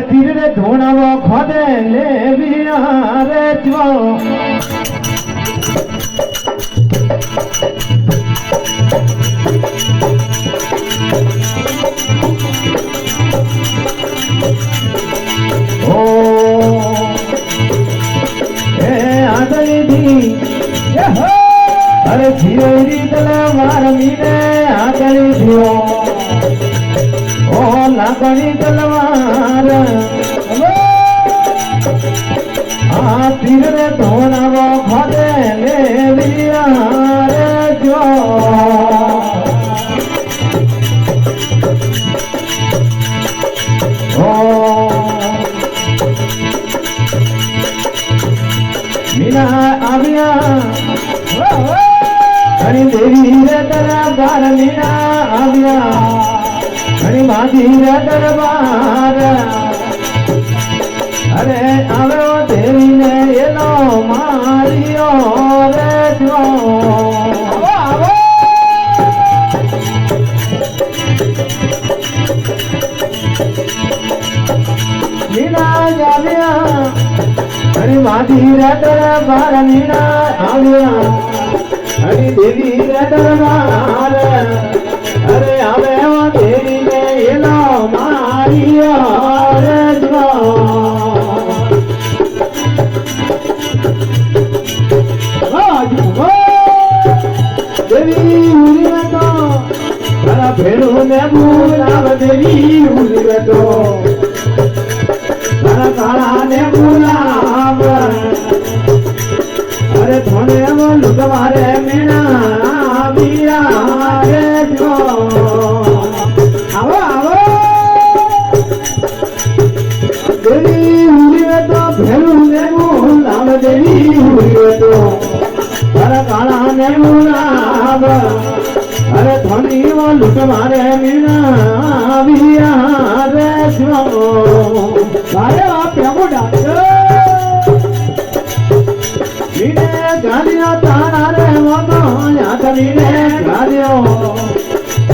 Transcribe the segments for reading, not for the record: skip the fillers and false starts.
તીરે ધોણાવો ખોદે લેવિયા રે જો ઓ એ આગળી દી અરે ધીરે તલવાર મીને આગળી દિયો ઓ લાકડી તલવાર આ તીરે ધોણાવો ખોદે લેવિયા રે જો मीना आविया घणी देवी रे दरबार मीना आविया घणी माधी रे दरबार अरे आवे देवी ने एलो मारियो रे जो मीना आविया हरि माधी रे दरबार मीना आविया हरि देवी रे दरबार अरे आवे ओ देवी ने एलो मारियो रे जो देवी उरी में तो हरा भेड़ू ने बुलाव देवी उरी में तो हरा काला ने बुलाव अरे थोड़े वो लुटवारे मीना आविया रे जो आवो आवो देवी उरी में तो भेड़ू ने बुलाव देवी उरी में तो हरा काला ने बुलाव अरे धनी वो लुटवारे मीना आविया रे जो अरे आप प्रभु डॉक्टर मीने गालियो ताना रे मोतो याद मीने गालियो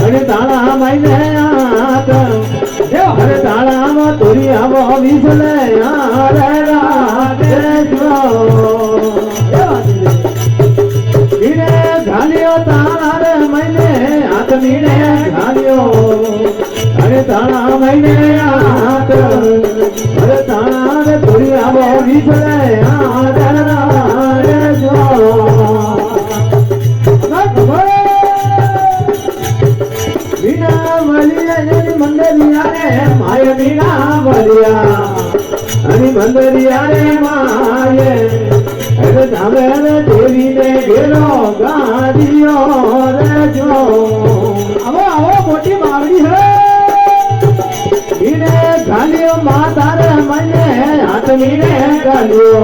अरे ताना माइने याद अरे ताना मो तुरी आवो विसले यारे राते जो मीने गालियो ताना रे माइने याद मीने गालियो अरे ताना माइने याद अरे ताना रे तुरी आवो विसले यारे राते जो मीना वलिया जनी मंदरिया रे माय मीना वलिया अरे मंदरिया रे माय अरे धामे रे देवी ने गेलो गादियो रे जो आवो आवो मोटी मावड़ी है मीने गालियो माता रे मने हाथ मीने गालियो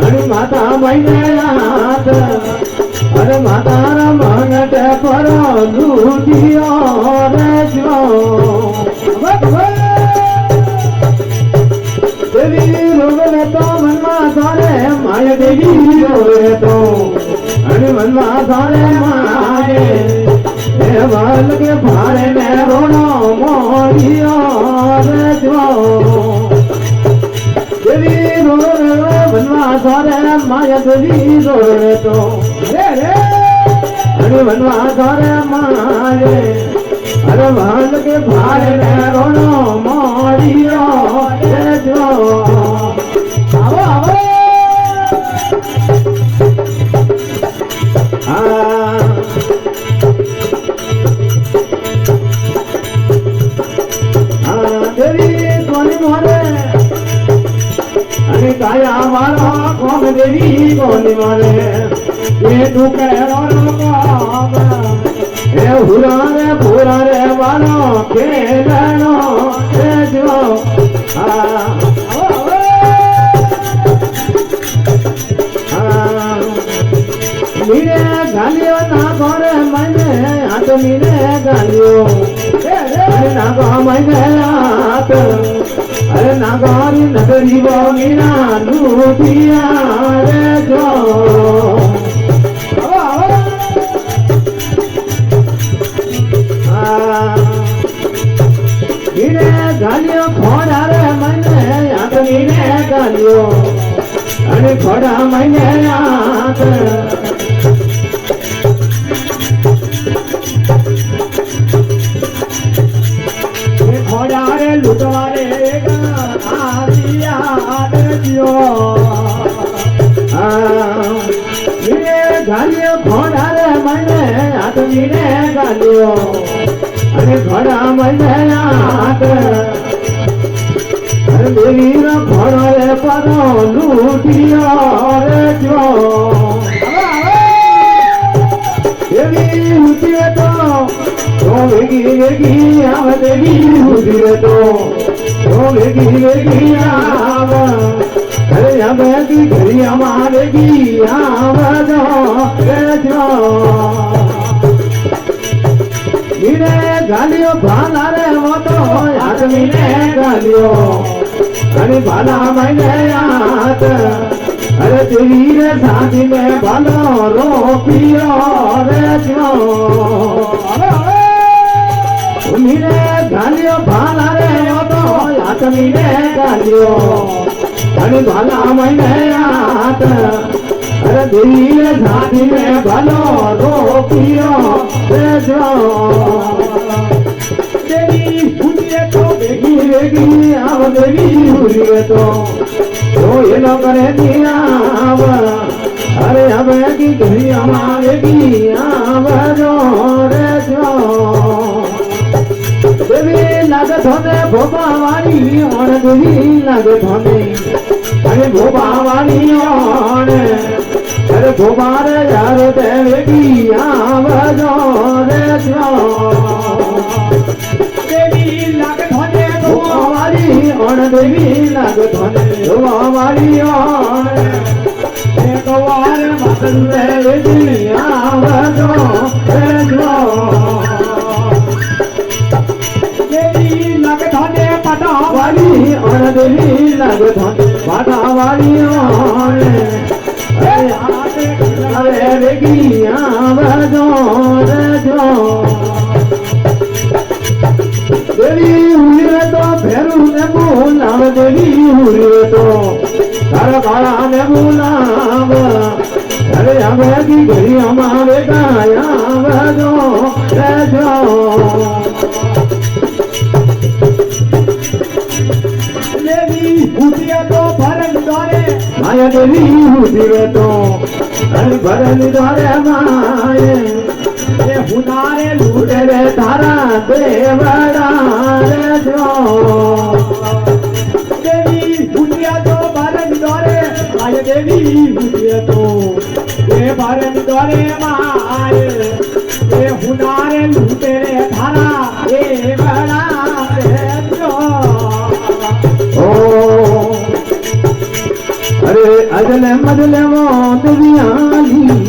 अरे माता मने हाथ अरे माता रा मंगट पर लूटियो रे जो देवी रोवे तो मनमा सारे माय देवी रोवे तो अरे मनमा सारे माये ए वाल के भारे में रोनो मोरियो रे जो देवी रोवे मनमा सारे माय देवी रोवे तो रे रे अरे मनमा सारे माये अरे वाल के भारे में रोनो मोरियो रे जो आवो आवो देवी कोनी मारे अरे काया वाला कौन देवी कोनी मारे ये तू कह काम ए हुरा रे वालो खेलनो रे जो मीने गालियो ना करे मने हाथ मीने गालियो अरे ना गो मने हाथ अरे ना गोरी नगरी वो मीना लूटिया रे जो मीने गालियो खोड़ा रे આદમીને ગાલ્યો અને ખોડા મહિને આત ખોડારે લૂંટવારે ગાલ્યો ખોડારે મને આદમીને ગાલ્યો અને ખોડા મહિને આત દેવી નો ખોડો રે પરો લૂંટ્યો રે જો દેવી લૂંટીએ તો વેગી વેગી આવ દેવી લૂંટીએ તો વેગી વેગી આવ અરે અબેગી ઘરી અમારે ગી આવજો રે જો મીરે ગાલ્યો ભાલા રે મોતો આદમીને ગાલ્યો અને ભાલા મહિને આત અરે તેરી રે સાથી ને ભાલો રોપિયો રે જો મીરે ગાલ્યો ભાલા રે મોતો આદમીને ગાલ્યો અને ભાલા મહિને આત અરે તેરી રે સાથી ને ભાલો રોપિયો રે જો વેગી વેગી આવ દેવી ભૂલીએ તો એનો કરે આવ અરે હવે કી ઘરી અમા વેગી આવજો રે જો દેવી લાગે થોને ભોપા વાળી ઓણ દેવી લાગે થોને અને ભોપા વાળી ઓણ અરે ભોપા રે યાર તે વેગી આવજો રે જો ઓણ દેવી લાગે ધોને વાળી ઓણ એક વાર માતન દેવી આવજો દેવી લાગે ધોને પાટા વાળી ઓણ દેવી લાગે ધોને પાટા વાળી ઓણ અરે વેગી આવજો રેજો દેવી હુરે તો ભેરું ને બોલાવ દેવી હુરે તો તારા કાળા ને બોલાવ અરે હવે કી ઘરી અમારે ગાયા જો રેજો દેવી હુરે તો ભરન દોરે માયા દેવી હુરે તો અરે ભરન દોરે માય હુનારે લૂટે રે તારા દેવડા રે જો દેવી ભૂલિયા તો બારન દોરે આય દેવી ભૂલિયા તો એ બારન દોરે માય એ હુનારે લૂટે રે તારા દેવડા રે જો ઓ અરે અજલે મજલે મો દુનિયાલી